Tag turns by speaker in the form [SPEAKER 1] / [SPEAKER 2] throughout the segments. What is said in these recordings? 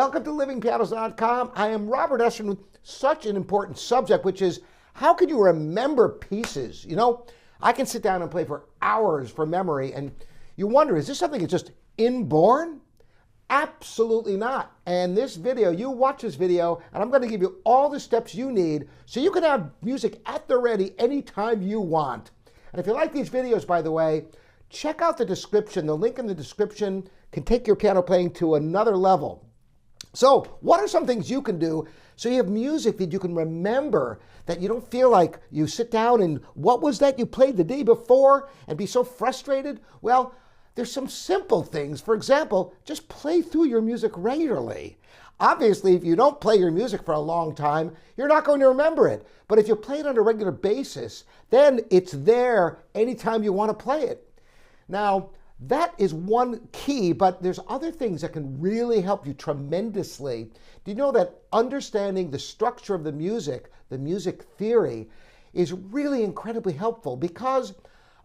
[SPEAKER 1] Welcome to livingpianos.com. I am Robert Estrin with such an important subject, which is how can you remember pieces? You know, I can sit down and play for hours from memory, and you wonder, is this something that's just inborn? Absolutely not. And this video, you watch this video, and I'm going to give you all the steps you need so you can have music at the ready anytime you want. And if you like these videos, by the way, check out the description. The link in the description can take your piano playing to another level. So what are some things you can do so you have music that you can remember, that you don't feel like you sit down and what was that you played the day before and be so frustrated? Well, there's some simple things. For example, just play through your music regularly. Obviously, if you don't play your music for a long time, you're not going to remember it. But if you play it on a regular basis, then it's there anytime you want to play it. Now, that is one key, but there's other things that can really help you tremendously. Do you know that understanding the structure of the music theory, is really incredibly helpful? Because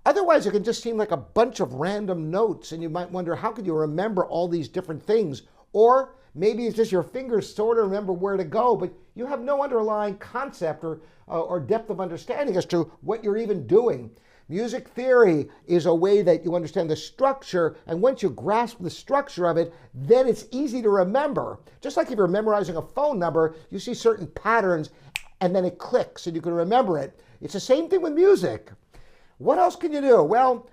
[SPEAKER 1] otherwise it can just seem like a bunch of random notes, and you might wonder, how could you remember all these different things? Or maybe it's just your fingers sort of remember where to go, but you have no underlying concept or depth of understanding as to what you're even doing. Music theory is a way that you understand the structure, and once you grasp the structure of it, then it's easy to remember. Just like if you're memorizing a phone number, you see certain patterns, and then it clicks, and you can remember it. It's the same thing with music. What else can you do? Well,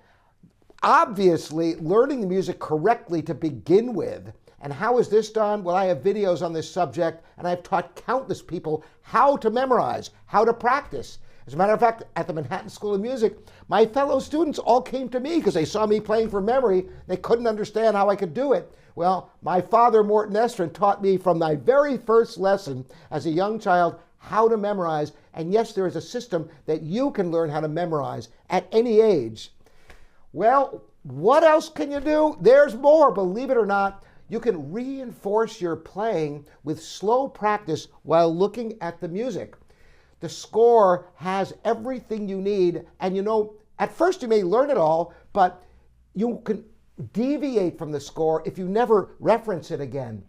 [SPEAKER 1] obviously, learning the music correctly to begin with. And how is this done? Well, I have videos on this subject, and I've taught countless people how to memorize, how to practice. As a matter of fact, at the Manhattan School of Music, my fellow students all came to me because they saw me playing from memory. They couldn't understand how I could do it. Well, my father, Morton Estrin, taught me from my very first lesson as a young child how to memorize. And yes, there is a system that you can learn how to memorize at any age. Well, what else can you do? There's more, believe it or not. You can reinforce your playing with slow practice while looking at the music. The score has everything you need, and you know, at first you may learn it all, but you can deviate from the score if you never reference it again.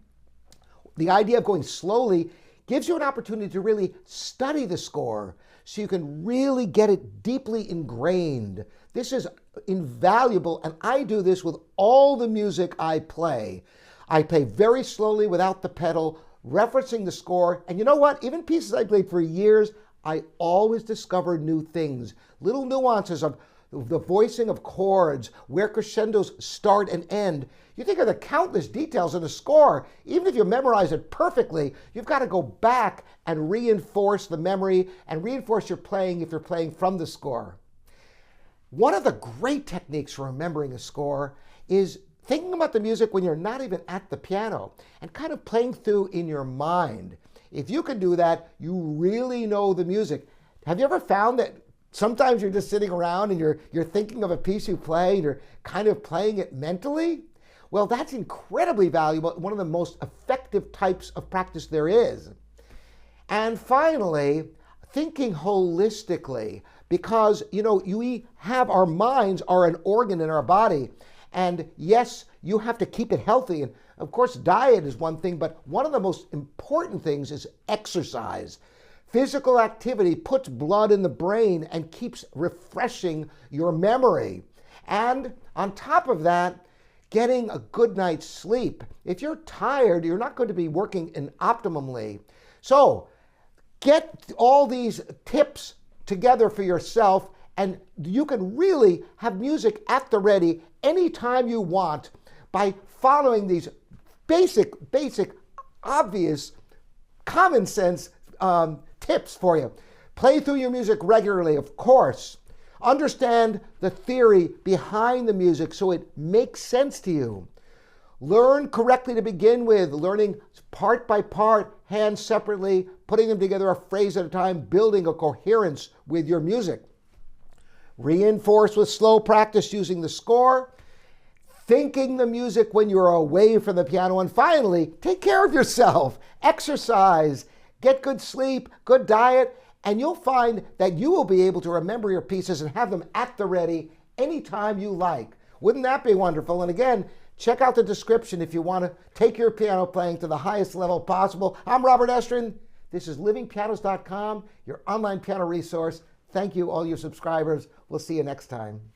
[SPEAKER 1] The idea of going slowly gives you an opportunity to really study the score so you can really get it deeply ingrained. This is invaluable, and I do this with all the music I play. I play very slowly without the pedal, referencing the score, and you know what? Even pieces I played for years, I always discover new things, little nuances of the voicing of chords, where crescendos start and end. You think of the countless details in a score. Even if you memorize it perfectly, you've got to go back and reinforce the memory and reinforce your playing if you're playing from the score. One of the great techniques for remembering a score is thinking about the music when you're not even at the piano and kind of playing through in your mind. If you can do that, you really know the music. Have you ever found that sometimes you're just sitting around and you're thinking of a piece you play and you're kind of playing it mentally? Well, that's incredibly valuable, one of the most effective types of practice there is. And finally, thinking holistically, because you know, we have our minds are an organ in our body. And yes, you have to keep it healthy. And of course, diet is one thing, but one of the most important things is exercise. Physical activity puts blood in the brain and keeps refreshing your memory. And on top of that, getting a good night's sleep. If you're tired, you're not going to be working optimally. So get all these tips together for yourself, and you can really have music at the ready anytime you want by following these basic, obvious, common sense tips for you. Play through your music regularly, of course. Understand the theory behind the music so it makes sense to you. Learn correctly to begin with, learning part by part, hands separately, putting them together a phrase at a time, building a coherence with your music. Reinforce with slow practice using the score, thinking the music when you're away from the piano, and finally, take care of yourself, exercise, get good sleep, good diet, and you'll find that you will be able to remember your pieces and have them at the ready anytime you like. Wouldn't that be wonderful? And again, check out the description if you want to take your piano playing to the highest level possible. I'm Robert Estrin. This is livingpianos.com, your online piano resource. Thank you, all your subscribers. We'll see you next time.